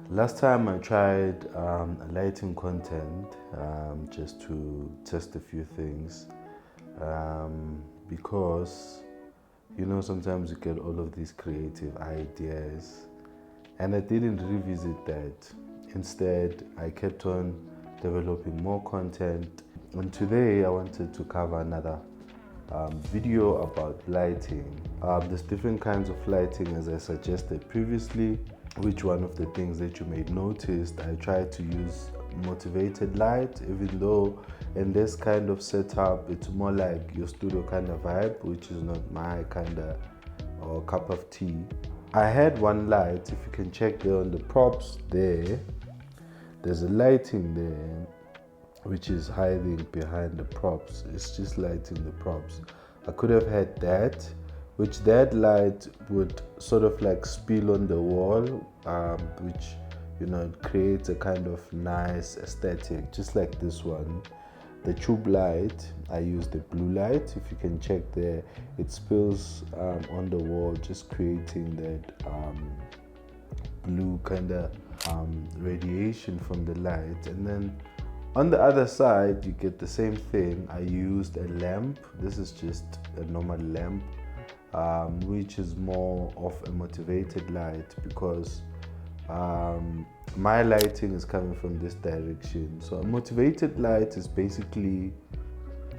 Last time I tried lighting content just to test a few things because sometimes you get all of these creative ideas, and I didn't revisit that. Instead, I kept on developing more content, and today I wanted to cover another video about lighting. There's different kinds of lighting, as I suggested previously, which one of the things that you may notice, I try to use motivated light, even though in this kind of setup it's more like your studio kind of vibe, which is not my kind of or cup of tea. I had one light, if you can check there on the props there's a lighting there which is hiding behind the props. It's just lighting the props. I could have had that, which that light would sort of like spill on the wall, which it creates a kind of nice aesthetic, just like this one. The tube light, I use the blue light. If you can check there, it spills on the wall, just creating that blue kind of radiation from the light. And then on the other side, you get the same thing. I used a lamp. This is just a normal lamp, which is more of a motivated light because my lighting is coming from this direction. So a motivated light is basically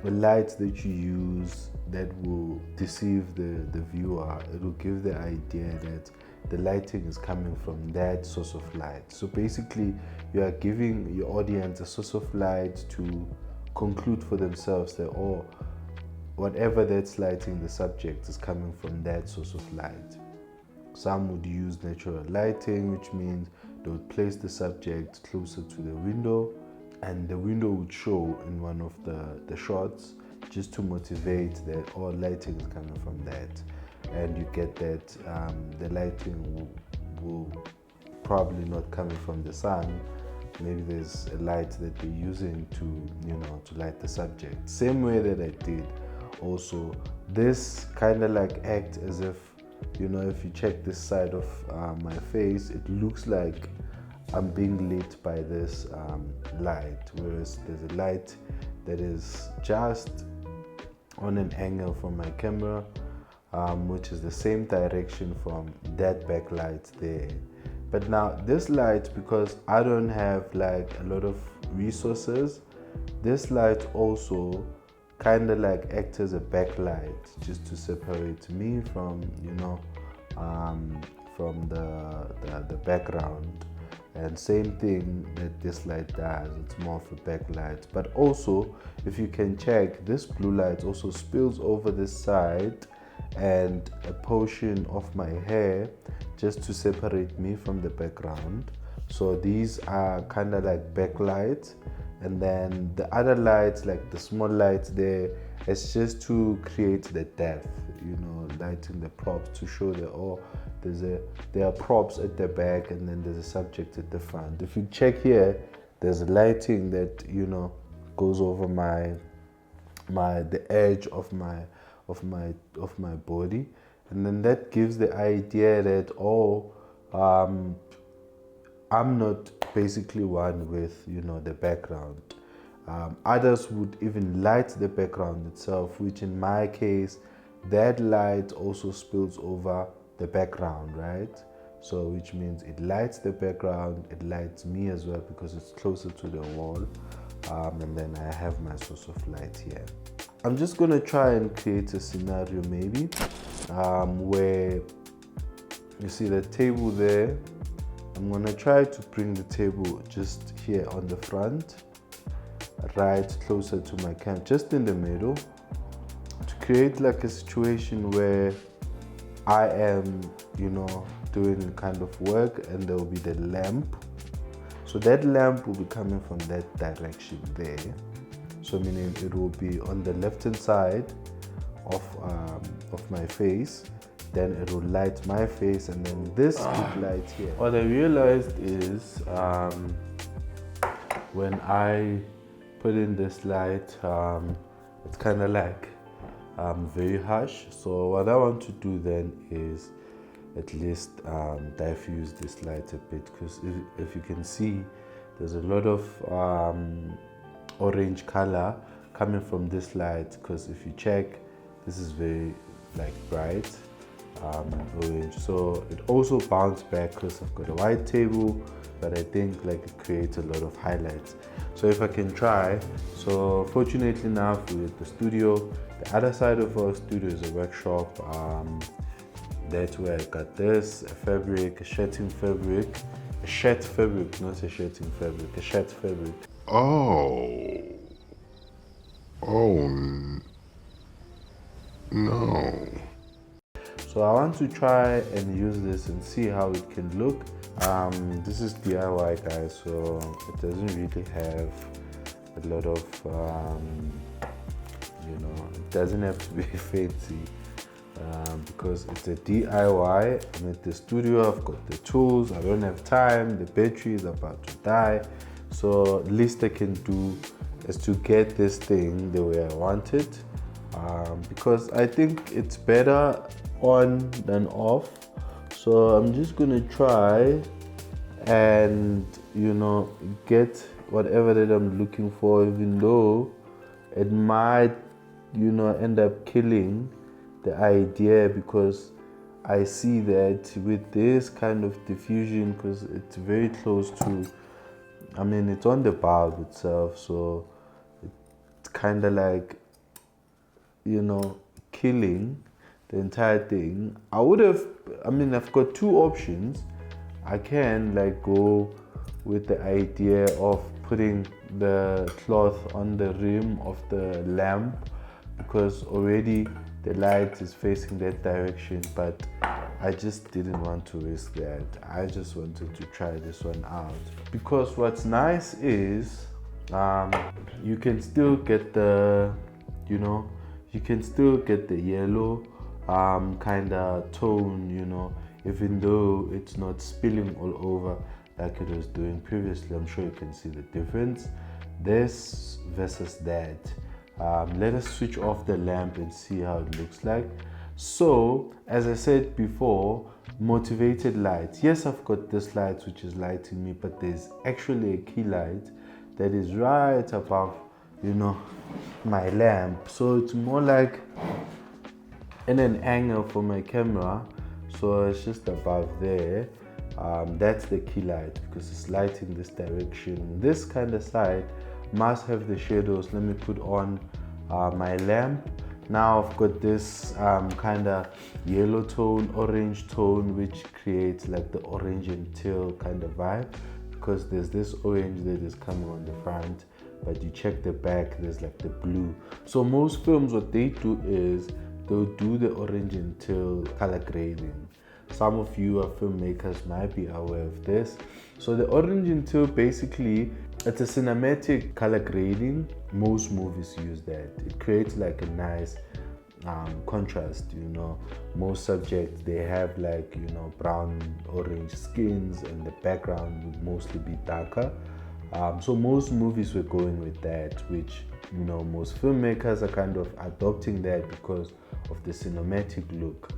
a light that you use that will deceive the viewer. It will give the idea that the lighting is coming from that source of light. So basically, you are giving your audience a source of light to conclude for themselves that, whatever that's lighting the subject is coming from that source of light. Some would use natural lighting, which means they would place the subject closer to the window, and the window would show in one of the shots, just to motivate that all lighting is coming from that. And you get that the lighting will probably not coming from the sun. Maybe there's a light that they're using to light the subject. Same way that I did also. This kind of like act as if, if you check this side of my face, it looks like I'm being lit by this light, whereas there's a light that is just on an angle from my camera, which is the same direction from that backlight there. But now this light, because I don't have like a lot of resources, this light also kind of like acts as a backlight just to separate me from from the background. And same thing that this light does, it's more of a backlight. But also, if you can check, this blue light also spills over this side and a portion of my hair just to separate me from the background. So these are kind of like backlights. And then the other lights, like the small lights there, it's just to create the depth, lighting the props to show that there are props at the back and then there's a subject at the front. If you check here, there's a lighting that goes over the edge of my body, and then that gives the idea that I'm not basically one with the background. Others would even light the background itself, which in my case, that light also spills over the background, right? So which means it lights the background, it lights me as well because it's closer to the wall, and then I have my source of light here. I'm just gonna try and create a scenario maybe where you see the table there. I'm gonna try to bring the table just here on the front, right closer to my camera, just in the middle, to create like a situation where I am, doing kind of work, and there will be the lamp. So that lamp will be coming from that direction there. So meaning it will be on the left hand side of my face. Then it will light my face, and then this big light here. What I realized is when I put in this light, it's kind of like very harsh. So what I want to do then is at least diffuse this light a bit, because if you can see, there's a lot of orange color coming from this light, because if you check, this is very like bright orange. So it also bounced back because I've got a white table, but I think like it creates a lot of highlights. So if I can try, so fortunately now we're at the studio. The other side of our studio is a workshop. That's where I got this, a fabric, a shirting fabric, a shirt fabric, not a shirting fabric, a shirt fabric. No. So I want to try and use this and see how it can look. This is DIY, guys, so it doesn't really have a lot of, it doesn't have to be fancy. Because it's a DIY. I'm at the studio, I've got the tools, I don't have time, the battery is about to die. So least I can do is to get this thing the way I want it. Because I think it's better on than off. So I'm just gonna try and get whatever that I'm looking for, even though it might end up killing the idea, because I see that with this kind of diffusion, because it's very close to, it's on the bulb itself, so it's kind of like killing the entire thing. I've got two options. I can like go with the idea of putting the cloth on the rim of the lamp, because already the light is facing that direction, but I just didn't want to risk that. I just wanted to try this one out, because what's nice is you can still get the yellow kind of tone, even though it's not spilling all over like it was doing previously. I'm sure you can see the difference, this versus that. Let us switch off the lamp and see how it looks like. So as I said before, motivated light. Yes, I've got this light which is lighting me, but there's actually a key light that is right above my lamp. So it's more like in an angle for my camera, so it's just above there. That's the key light, because it's lighting this direction. This kind of side must have the shadows. Let me put on my lamp. Now I've got this kind of yellow tone, orange tone, which creates like the orange and teal kind of vibe, because there's this orange that is coming on the front, but you check the back, there's like the blue. So most films, what they do is they'll do the orange and teal color grading. Some of you are filmmakers might be aware of this. So the orange and teal, basically it's a cinematic color grading. Most movies use that. It creates like a nice contrast. Most subjects, they have like brown orange skins, and the background would mostly be darker. So most movies were going with that, which most filmmakers are kind of adopting that because of the cinematic look.